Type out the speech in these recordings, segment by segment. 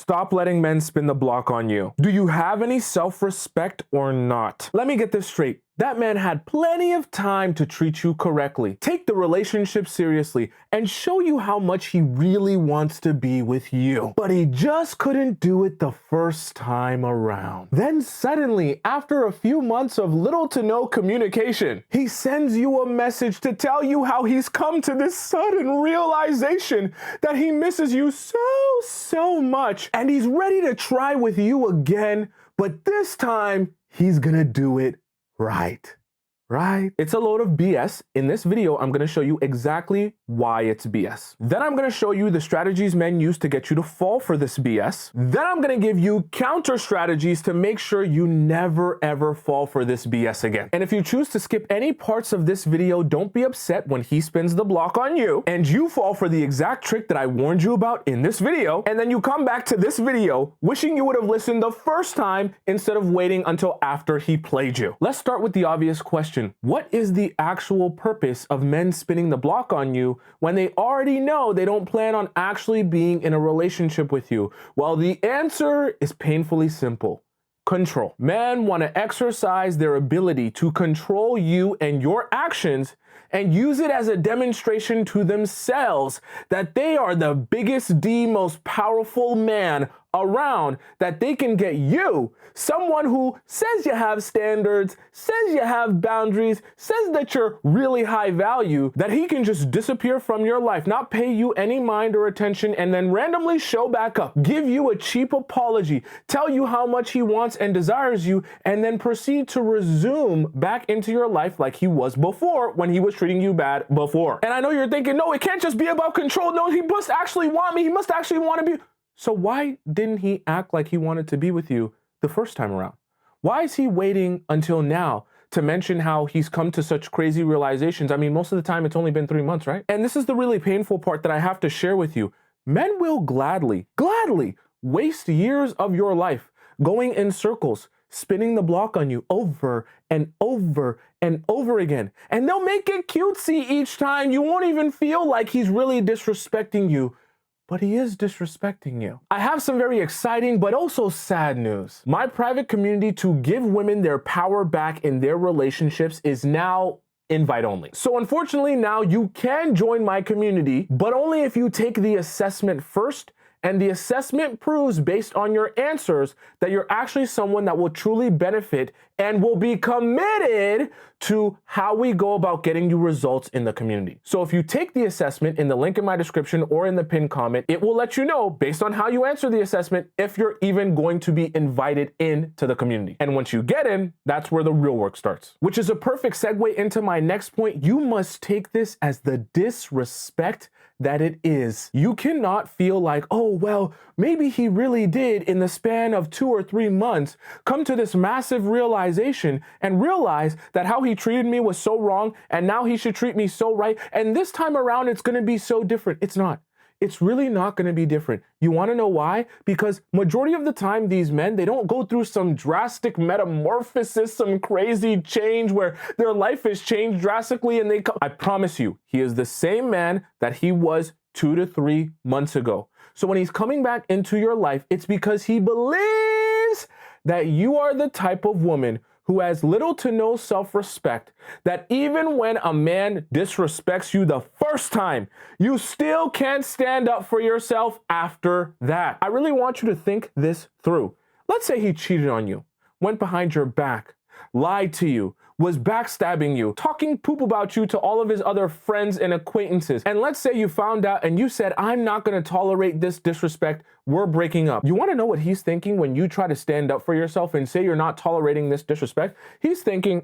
Stop letting men spin the block on you. Do you have any self-respect or not? Let me get this straight. That man had plenty of time to treat you correctly, take the relationship seriously, and show you how much he really wants to be with you. But he just couldn't do it the first time around. Then suddenly, after a few months of little to no communication, he sends you a message to tell you how he's come to this sudden realization that he misses you so much, and he's ready to try with you again, but this time, he's gonna do it right. It's a load of BS. In this video, I'm going to show you exactly why it's BS. Then I'm going to show you the strategies men use to get you to fall for this BS. Then I'm going to give you counter strategies to make sure you never ever fall for this BS again. And if you choose to skip any parts of this video, don't be upset when he spins the block on you and you fall for the exact trick that I warned you about in this video. And then you come back to this video wishing you would have listened the first time instead of waiting until after he played you. Let's start with the obvious question. What is the actual purpose of men spinning the block on you when they already know they don't plan on actually being in a relationship with you? Well, the answer is painfully simple. Control. Men want to exercise their ability to control you and your actions and use it as a demonstration to themselves that they are the biggest, most powerful man around, that they can get you, someone who says you have standards, says you have boundaries, says that you're really high value, that he can just disappear from your life, not pay you any mind or attention, and then randomly show back up, give you a cheap apology, tell you how much he wants and desires you, and then proceed to resume back into your life like he was before when he was treating you bad before. And I know you're thinking, no, it can't just be about control. No, he must actually want me. He must actually want to be. So why didn't he act like he wanted to be with you the first time around? Why is he waiting until now to mention how he's come to such crazy realizations? I mean, most of the time it's only been 3 months, right? And this is the really painful part that I have to share with you. Men will gladly waste years of your life going in circles, spinning the block on you over and over and over again. And they'll make it cutesy each time. You won't even feel like he's really disrespecting you. But he is disrespecting you. I have some very exciting but also sad news. My private community to give women their power back in their relationships is now invite only. So unfortunately now you can join my community, but only if you take the assessment first, and the assessment proves based on your answers that you're actually someone that will truly benefit and will be committed to how we go about getting you results in the community. So if you take the assessment in the link in my description or in the pinned comment, it will let you know based on how you answer the assessment if you're even going to be invited into the community. And once you get in, that's where the real work starts. Which is a perfect segue into my next point. You must take this as the disrespect that it is. You cannot feel like, oh, well, maybe he really did in the span of 2 or 3 months come to this massive realization and realize that how he treated me was so wrong and now he should treat me so right. And this time around, it's going to be so different. It's not. It's really not going to be different. You want to know why? Because majority of the time, these men, they don't go through some drastic metamorphosis, some crazy change where their life has changed drastically and I promise you, he is the same man that he was 2 to 3 months ago. So when he's coming back into your life, it's because he believes that you are the type of woman who has little to no self-respect, that even when a man disrespects you the first time, you still can't stand up for yourself after that. I really want you to think this through. Let's say he cheated on you, went behind your back, lied to you, was backstabbing you, talking poop about you to all of his other friends and acquaintances. And let's say you found out and you said, I'm not going to tolerate this disrespect. We're breaking up. You want to know what he's thinking when you try to stand up for yourself and say you're not tolerating this disrespect? He's thinking,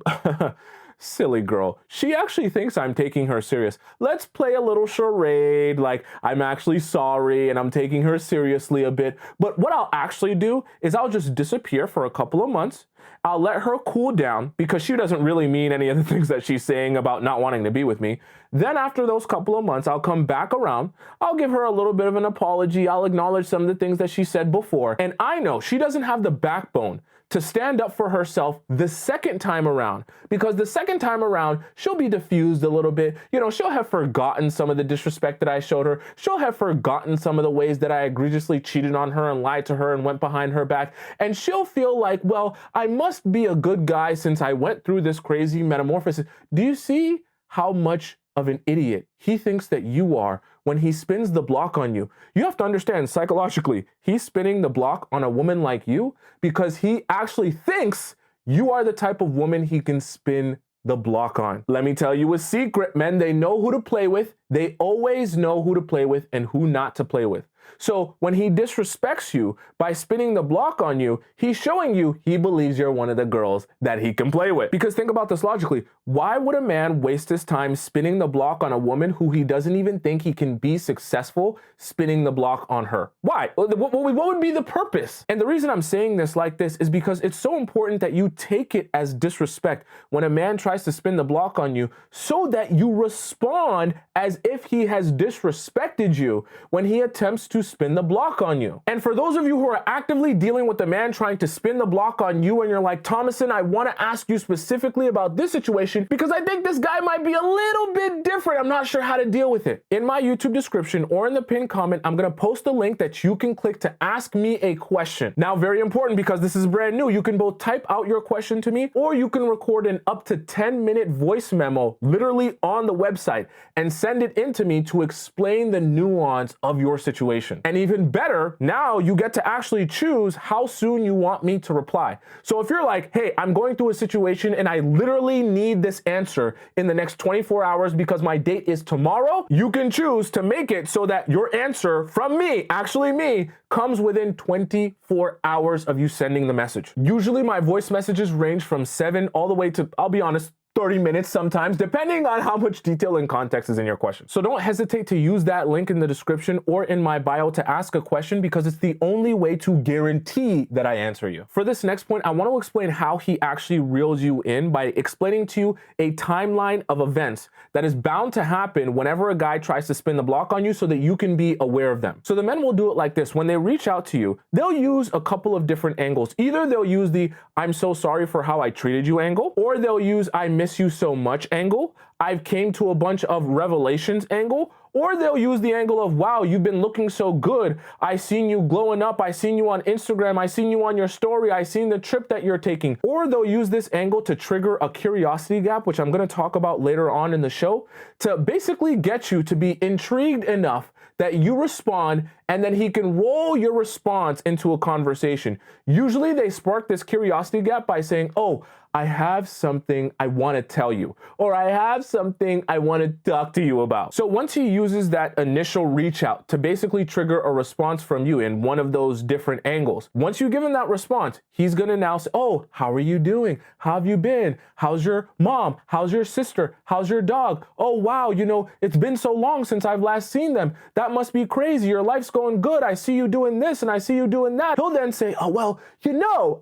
silly girl. She actually thinks I'm taking her serious. Let's play a little charade, like I'm actually sorry and I'm taking her seriously a bit. But what I'll actually do is I'll just disappear for a couple of months. I'll let her cool down because she doesn't really mean any of the things that she's saying about not wanting to be with me. Then after those couple of months, I'll come back around. I'll give her a little bit of an apology. I'll acknowledge some of the things that she said before. And I know she doesn't have the backbone to stand up for herself the second time around, because the second time around, she'll be diffused a little bit. She'll have forgotten some of the disrespect that I showed her. She'll have forgotten some of the ways that I egregiously cheated on her and lied to her and went behind her back. And she'll feel like, well, I must be a good guy since I went through this crazy metamorphosis. Do you see how much of an idiot he thinks that you are when he spins the block on you? You have to understand, psychologically, he's spinning the block on a woman like you because he actually thinks you are the type of woman he can spin the block on. Let me tell you a secret, men. They know who to play with. They always know who to play with and who not to play with. So when he disrespects you by spinning the block on you, he's showing you he believes you're one of the girls that he can play with. Because think about this logically. Why would a man waste his time spinning the block on a woman who he doesn't even think he can be successful spinning the block on her? Why? What would be the purpose? And the reason I'm saying this like this is because it's so important that you take it as disrespect when a man tries to spin the block on you, so that you respond as if he has disrespected you when he attempts to spin the block on you. And for those of you who are actively dealing with a man trying to spin the block on you and you're like, Tomisin, I want to ask you specifically about this situation because I think this guy might be a little bit different. I'm not sure how to deal with it. In my YouTube description or in the pinned comment, I'm going to post a link that you can click to ask me a question. Now, very important because this is brand new. You can both type out your question to me or you can record an up to 10-minute voice memo literally on the website and send it in to me to explain the nuance of your situation. And even better, now you get to actually choose how soon you want me to reply. So if you're like, hey, I'm going through a situation and I literally need this answer in the next 24 hours because my date is tomorrow, you can choose to make it so that your answer from me, actually me, comes within 24 hours of you sending the message. Usually my voice messages range from 7 all the way to, I'll be honest, 30 minutes sometimes, depending on how much detail and context is in your question. So don't hesitate to use that link in the description or in my bio to ask a question because it's the only way to guarantee that I answer you. For this next point, I want to explain how he actually reels you in by explaining to you a timeline of events that is bound to happen whenever a guy tries to spin the block on you so that you can be aware of them. So the men will do it like this. When they reach out to you, they'll use a couple of different angles. Either they'll use the I'm so sorry for how I treated you angle, or they'll use I miss you so much angle, I've came to a bunch of revelations angle, or they'll use the angle of, wow, you've been looking so good. I seen you glowing up. I seen you on Instagram. I seen you on your story. I seen the trip that you're taking. Or they'll use this angle to trigger a curiosity gap, which I'm going to talk about later on in the show, to basically get you to be intrigued enough that you respond, and then he can roll your response into a conversation. Usually they spark this curiosity gap by saying, oh, I have something I want to tell you, or I have something I want to talk to you about. So once he uses that initial reach out to basically trigger a response from you in one of those different angles, once you give him that response, he's going to now say, oh, how are you doing? How have you been? How's your mom? How's your sister? How's your dog? Oh, wow, it's been so long since I've last seen them. That must be crazy. Your life's going good. I see you doing this and I see you doing that. He'll then say, oh, well,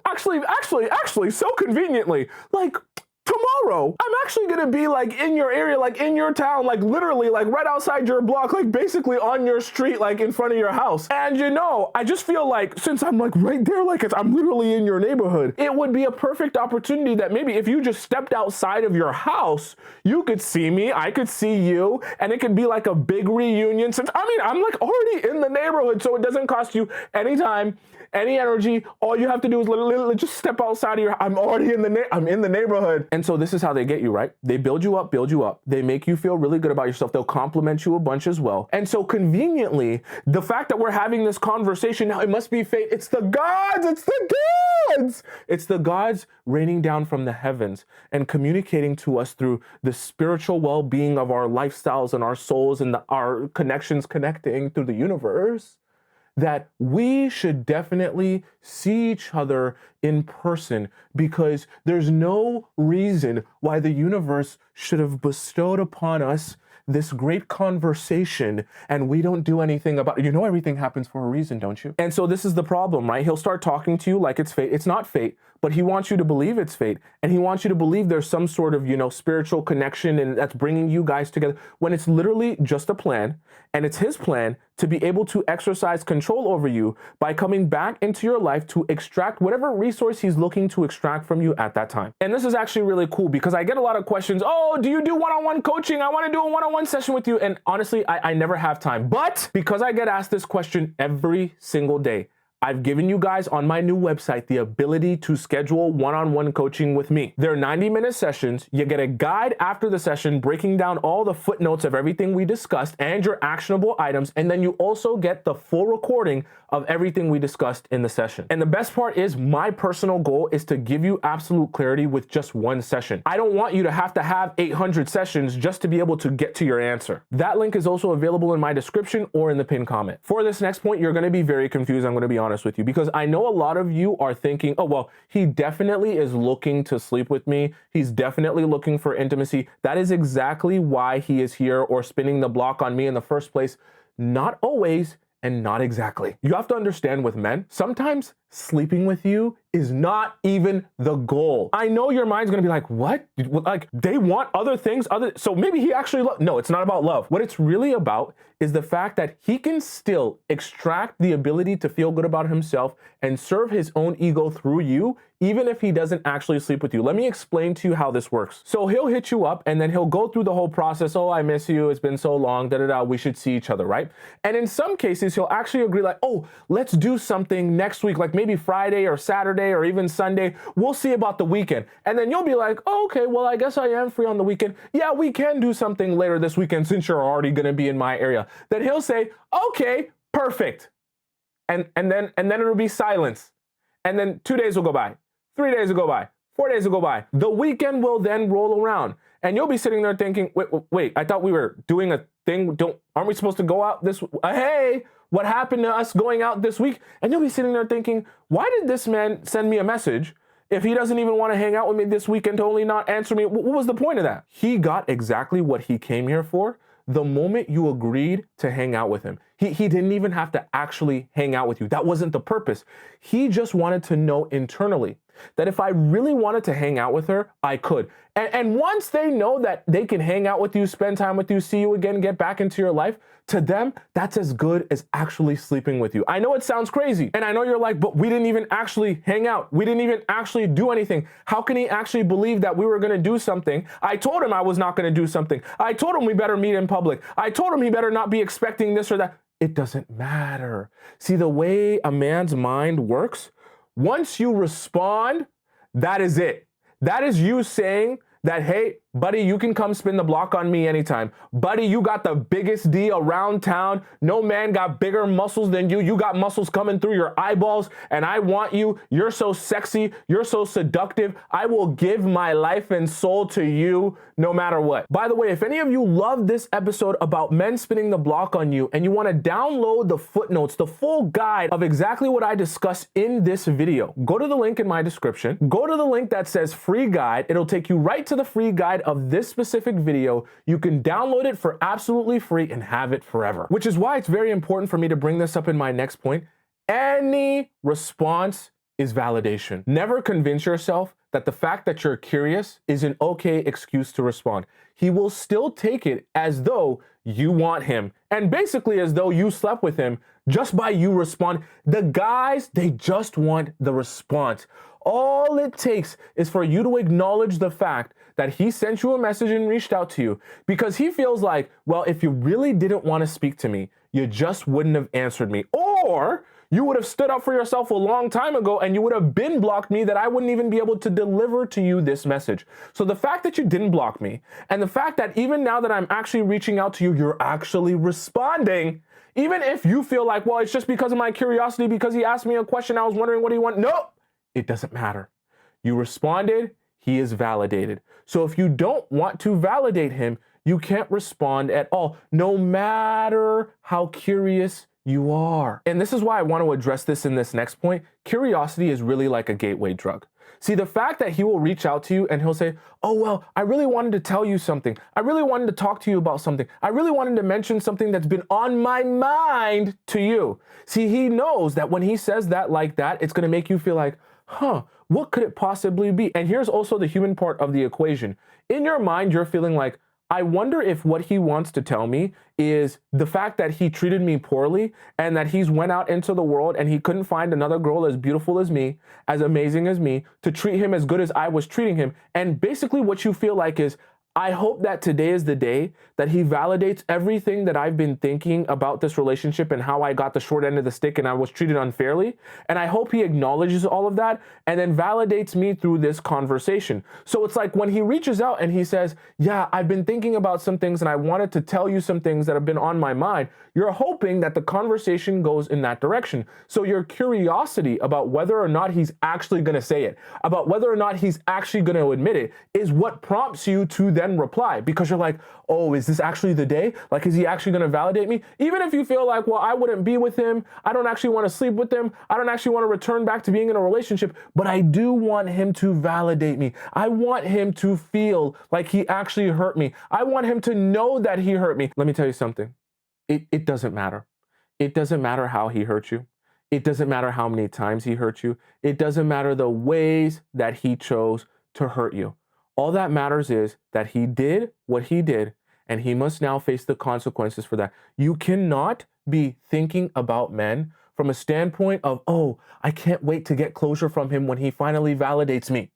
actually, so conveniently, like tomorrow, I'm actually gonna be like in your area, like in your town, like literally like right outside your block, like basically on your street, like in front of your house. And I just feel like since I'm like right there, like I'm literally in your neighborhood, it would be a perfect opportunity that maybe if you just stepped outside of your house, you could see me, I could see you, and it could be like a big reunion since, I'm like already in the neighborhood, so it doesn't cost you any time, any energy. All you have to do is literally just step outside of your, I'm in the neighborhood. And so this is how they get you, right? They build you up. They make you feel really good about yourself. They'll compliment you a bunch as well. And so conveniently, the fact that we're having this conversation now, it must be fate. It's the gods. It's the gods raining down from the heavens and communicating to us through the spiritual well-being of our lifestyles and our souls and our connections connecting through the universe, that we should definitely see each other in person, because there's no reason why the universe should have bestowed upon us this great conversation and we don't do anything about it. You know, everything happens for a reason, don't you? And so this is the problem, right? He'll start talking to you like it's fate. It's not fate, but he wants you to believe it's fate. And he wants you to believe there's some sort of, spiritual connection and that's bringing you guys together when it's literally just a plan. And it's his plan to be able to exercise control over you by coming back into your life to extract whatever resource he's looking to extract from you at that time. And this is actually really cool because I get a lot of questions. Oh, do you do one-on-one coaching? I want to do a one-on-one session with you. And honestly, I never have time. But because I get asked this question every single day, I've given you guys on my new website the ability to schedule one-on-one coaching with me. They're 90-minute sessions. You get a guide after the session breaking down all the footnotes of everything we discussed and your actionable items. And then you also get the full recording of everything we discussed in the session. And the best part is my personal goal is to give you absolute clarity with just one session. I don't want you to have 800 sessions just to be able to get to your answer. That link is also available in my description or in the pinned comment. For this next point, you're going to be very confused. I'm going to be honest with you because I know a lot of you are thinking, oh, well, he definitely is looking to sleep with me. He's definitely looking for intimacy. That is exactly why he is here or spinning the block on me in the first place. Not always. And not exactly. You have to understand with men, sometimes sleeping with you is not even the goal. I know your mind's gonna be like, what? Like they want other things, so maybe he actually no, it's not about love. What it's really about is the fact that he can still extract the ability to feel good about himself and serve his own ego through you, even if he doesn't actually sleep with you. Let me explain to you how this works. So he'll hit you up and then he'll go through the whole process. Oh, I miss you. It's been so long, we should see each other, right? And in some cases, he'll actually agree like, oh, let's do something next week, like maybe Friday or Saturday or even Sunday. We'll see about the weekend. And then you'll be like, oh, okay, well, I guess I am free on the weekend. Yeah, we can do something later this weekend since you're already gonna be in my area. Then he'll say, okay, perfect. And then it'll be silence. And then 2 days will go by. 3 days will go by, 4 days will go by. The weekend will then roll around and you'll be sitting there thinking, wait, I thought we were doing a thing. Aren't we supposed to go out this, hey, what happened to us going out this week? And you'll be sitting there thinking, why did this man send me a message if he doesn't even want to hang out with me this weekend to only not answer me? What was the point of that? He got exactly what he came here for the moment you agreed to hang out with him. He didn't even have to actually hang out with you. That wasn't the purpose. He just wanted to know internally that if I really wanted to hang out with her, I could. And once they know that they can hang out with you, spend time with you, see you again, get back into your life, to them, that's as good as actually sleeping with you. I know it sounds crazy. And I know you're like, but we didn't even actually hang out. We didn't even actually do anything. How can he actually believe that we were gonna do something? I told him I was not gonna do something. I told him we better meet in public. I told him he better not be expecting this or that. It doesn't matter. See, the way a man's mind works, once you respond, that is it. That is you saying that, hey, buddy, you can come spin the block on me anytime. Buddy, you got the biggest D around town. No man got bigger muscles than you. You got muscles coming through your eyeballs, and I want you. You're so sexy. You're so seductive. I will give my life and soul to you no matter what. By the way, if any of you love this episode about men spinning the block on you and you want to download the footnotes, the full guide of exactly what I discussed in this video, go to the link in my description. Go to the link that says free guide. It'll take you right to the free guide of this specific video. You can download it for absolutely free and have it forever, which is why it's very important for me to bring this up in my next point. Any response is validation. Never convince yourself that the fact that you're curious is an okay excuse to respond. He will still take it as though you want him and basically as though you slept with him just by you respond. The guys, they just want the response. All it takes is for you to acknowledge the fact that he sent you a message and reached out to you because he feels like, well, if you really didn't want to speak to me, you just wouldn't have answered me. Or you would have stood up for yourself a long time ago and you would have been blocked me that I wouldn't even be able to deliver to you this message. So the fact that you didn't block me and the fact that even now that I'm actually reaching out to you, you're actually responding. Even if you feel like, well, it's just because of my curiosity, because he asked me a question, I was wondering what he wanted. No, it doesn't matter. You responded, he is validated. So if you don't want to validate him, you can't respond at all, no matter how curious you are. And this is why I want to address this in this next point. Curiosity is really like a gateway drug. See, the fact that he will reach out to you and he'll say, oh, well, I really wanted to tell you something. I really wanted to talk to you about something. I really wanted to mention something that's been on my mind to you. See, he knows that when he says that like that, it's going to make you feel like, huh, what could it possibly be? And here's also the human part of the equation. In your mind, you're feeling like, I wonder if what he wants to tell me is the fact that he treated me poorly and that he's went out into the world and he couldn't find another girl as beautiful as me, as amazing as me, to treat him as good as I was treating him. And basically what you feel like is, I hope that today is the day that he validates everything that I've been thinking about this relationship and how I got the short end of the stick and I was treated unfairly. And I hope he acknowledges all of that and then validates me through this conversation. So it's like when he reaches out and he says, yeah, I've been thinking about some things and I wanted to tell you some things that have been on my mind. You're hoping that the conversation goes in that direction. So your curiosity about whether or not he's actually going to say it, about whether or not he's actually going to admit it, is what prompts you to then reply, because you're like, oh, is this actually the day? Like, is he actually going to validate me? Even if you feel like, well, I wouldn't be with him, I don't actually want to sleep with him, I don't actually want to return back to being in a relationship, but I do want him to validate me. I want him to feel like he actually hurt me. I want him to know that he hurt me. Let me tell you something. It doesn't matter. It doesn't matter how he hurt you. It doesn't matter how many times he hurt you. It doesn't matter the ways that he chose to hurt you. All that matters is that he did what he did, and he must now face the consequences for that. You cannot be thinking about men from a standpoint of, oh, I can't wait to get closure from him when he finally validates me.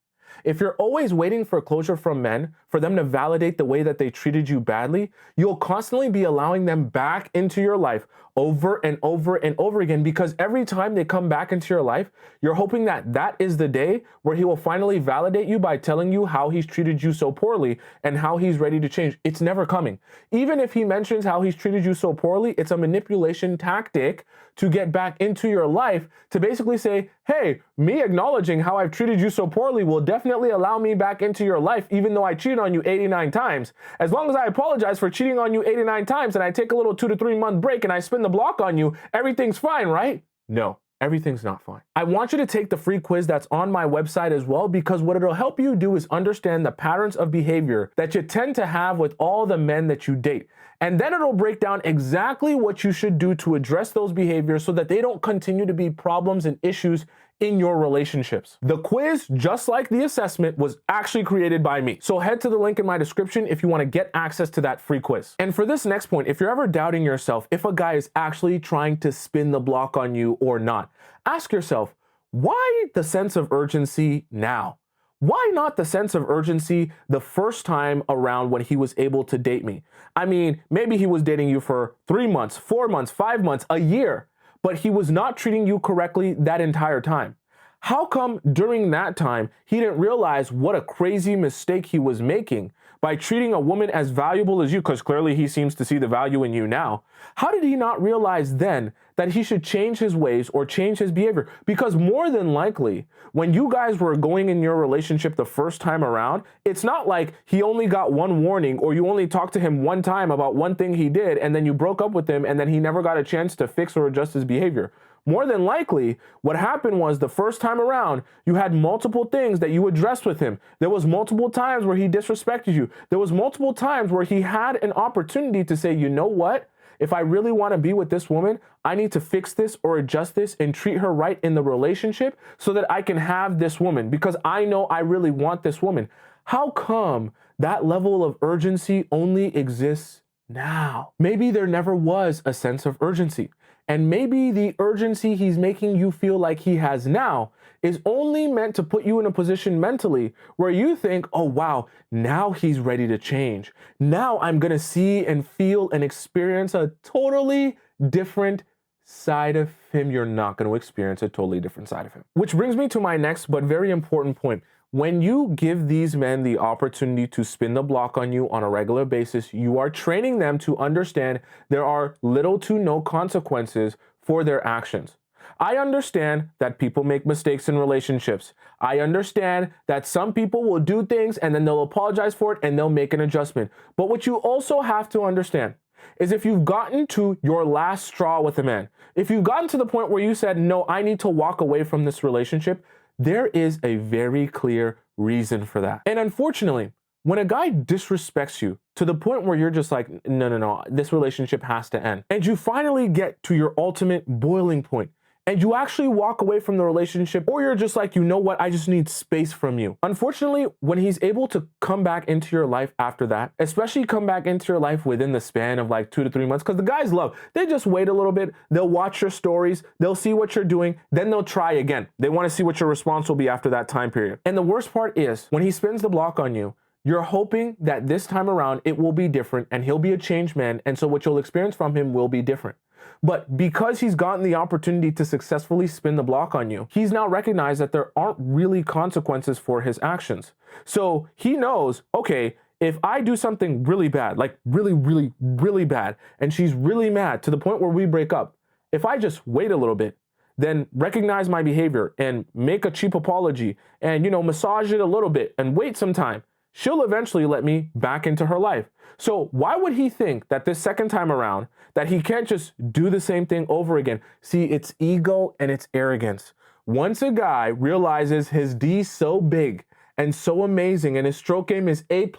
If you're always waiting for closure from men, for them to validate the way that they treated you badly, you'll constantly be allowing them back into your life over and over and over again, because every time they come back into your life, you're hoping that that is the day where he will finally validate you by telling you how he's treated you so poorly and how he's ready to change. It's never coming. Even if he mentions how he's treated you so poorly, it's a manipulation tactic to get back into your life to basically say, hey, me acknowledging how I've treated you so poorly will definitely allow me back into your life, even though I cheated on you 89 times. As long as I apologize for cheating on you 89 times and I take a little 2 to 3 month break and I spin the block on you, everything's fine, right? No. Everything's not fine. I want you to take the free quiz that's on my website as well, because what it'll help you do is understand the patterns of behavior that you tend to have with all the men that you date. And then it'll break down exactly what you should do to address those behaviors so that they don't continue to be problems and issues in your relationships. The quiz, just like the assessment, was actually created by me. So head to the link in my description if you want to get access to that free quiz. And for this next point, if you're ever doubting yourself if a guy is actually trying to spin the block on you or not, ask yourself, why the sense of urgency now? Why not the sense of urgency the first time around when he was able to date me? I mean, maybe he was dating you for 3 months, 4 months, 5 months, a year, but he was not treating you correctly that entire time. How come during that time he didn't realize what a crazy mistake he was making by treating a woman as valuable as you, because clearly he seems to see the value in you now? How did he not realize then that he should change his ways or change his behavior? Because more than likely, when you guys were going in your relationship the first time around, it's not like he only got one warning or you only talked to him one time about one thing he did and then you broke up with him and then he never got a chance to fix or adjust his behavior. More than likely, what happened was the first time around, you had multiple things that you addressed with him. There was multiple times where he disrespected you. There was multiple times where he had an opportunity to say, you know what? If I really want to be with this woman, I need to fix this or adjust this and treat her right in the relationship so that I can have this woman, because I know I really want this woman. How come that level of urgency only exists now? Maybe there never was a sense of urgency. And maybe the urgency he's making you feel like he has now is only meant to put you in a position mentally where you think, oh, wow, now he's ready to change. Now I'm going to see and feel and experience a totally different side of him. You're not going to experience a totally different side of him. Which brings me to my next but very important point. When you give these men the opportunity to spin the block on you on a regular basis, you are training them to understand there are little to no consequences for their actions. I understand that people make mistakes in relationships. I understand that some people will do things and then they'll apologize for it and they'll make an adjustment. But what you also have to understand is if you've gotten to your last straw with a man, if you've gotten to the point where you said, no, I need to walk away from this relationship, There is a very clear reason for that. And unfortunately, when a guy disrespects you to the point where you're just like, no, this relationship has to end, and you finally get to your ultimate boiling point, and you actually walk away from the relationship, or you're just like, you know what, I just need space from you. Unfortunately, when he's able to come back into your life after that, especially come back into your life within the span of like 2 to 3 months, because the guys love, they just wait a little bit, they'll watch your stories, they'll see what you're doing, then they'll try again. They want to see what your response will be after that time period. And the worst part is, when he spins the block on you, you're hoping that this time around it will be different and he'll be a changed man, and so what you'll experience from him will be different. But because he's gotten the opportunity to successfully spin the block on you, he's now recognized that there aren't really consequences for his actions. So he knows, okay, if I do something really bad, like really bad, and she's really mad to the point where we break up, if I just wait a little bit, then recognize my behavior and make a cheap apology and, massage it a little bit and wait some time, she'll eventually let me back into her life. So why would he think that this second time around that he can't just do the same thing over again? See, it's ego and it's arrogance. Once a guy realizes his D so big and so amazing and his stroke game is A++,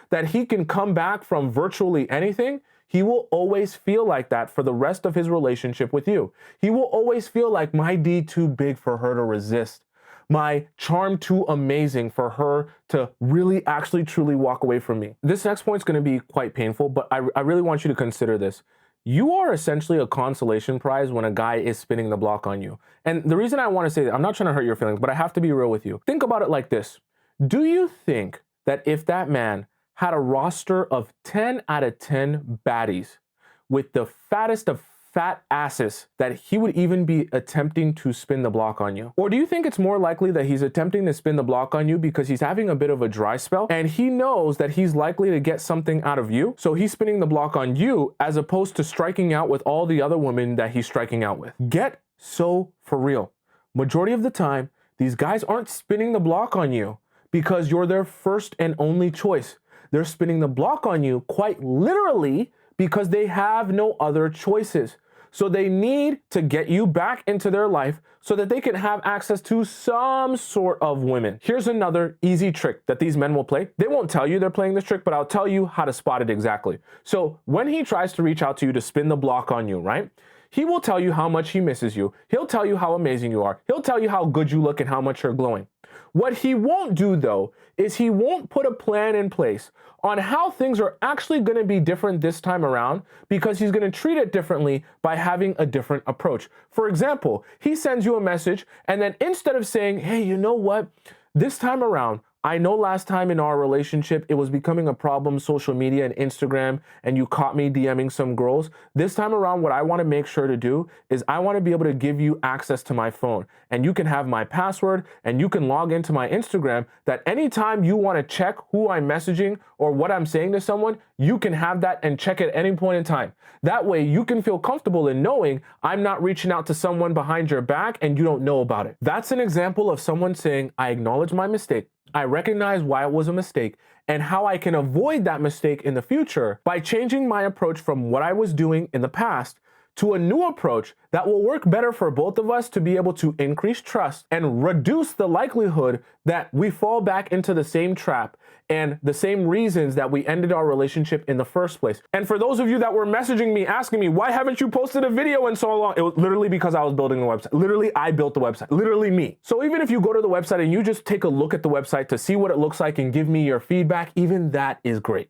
that he can come back from virtually anything, he will always feel like that for the rest of his relationship with you. He will always feel like my D too big for her to resist, my charm too amazing for her to really actually truly walk away from me. This next point is going to be quite painful, but I really want you to consider this. You are essentially a consolation prize when a guy is spinning the block on you. And the reason I want to say that, I'm not trying to hurt your feelings, but I have to be real with you. Think about it like this. Do you think that if that man had a roster of 10 out of 10 baddies with the fattest of fat asses, that he would even be attempting to spin the block on you? Or do you think it's more likely that he's attempting to spin the block on you because he's having a bit of a dry spell and he knows that he's likely to get something out of you, so he's spinning the block on you as opposed to striking out with all the other women that he's striking out with? Get so for real. Majority of the time, these guys aren't spinning the block on you because you're their first and only choice. They're spinning the block on you quite literally because they have no other choices. So they need to get you back into their life so that they can have access to some sort of women. Here's another easy trick that these men will play. They won't tell you they're playing this trick, but I'll tell you how to spot it exactly. So when he tries to reach out to you to spin the block on you, right? He will tell you how much he misses you. He'll tell you how amazing you are. He'll tell you how good you look and how much you're glowing. What he won't do, though, is he won't put a plan in place on how things are actually going to be different this time around, because he's going to treat it differently by having a different approach. For example, he sends you a message, and then instead of saying, hey, you know what, this time around, I know last time in our relationship, it was becoming a problem, social media and Instagram, and you caught me DMing some girls. This time around, what I want to make sure to do is I want to be able to give you access to my phone, and you can have my password and you can log into my Instagram, that anytime you want to check who I'm messaging or what I'm saying to someone, you can have that and check at any point in time. That way you can feel comfortable in knowing I'm not reaching out to someone behind your back and you don't know about it. That's an example of someone saying, I acknowledge my mistake, I recognize why it was a mistake, and how I can avoid that mistake in the future by changing my approach from what I was doing in the past to a new approach that will work better for both of us to be able to increase trust and reduce the likelihood that we fall back into the same trap and the same reasons that we ended our relationship in the first place. And for those of you that were messaging me, asking me, why haven't you posted a video in so long? It was literally because I was building the website. Literally, I built the website. Literally me. So even if you go to the website and you just take a look at the website to see what it looks like and give me your feedback, even that is great.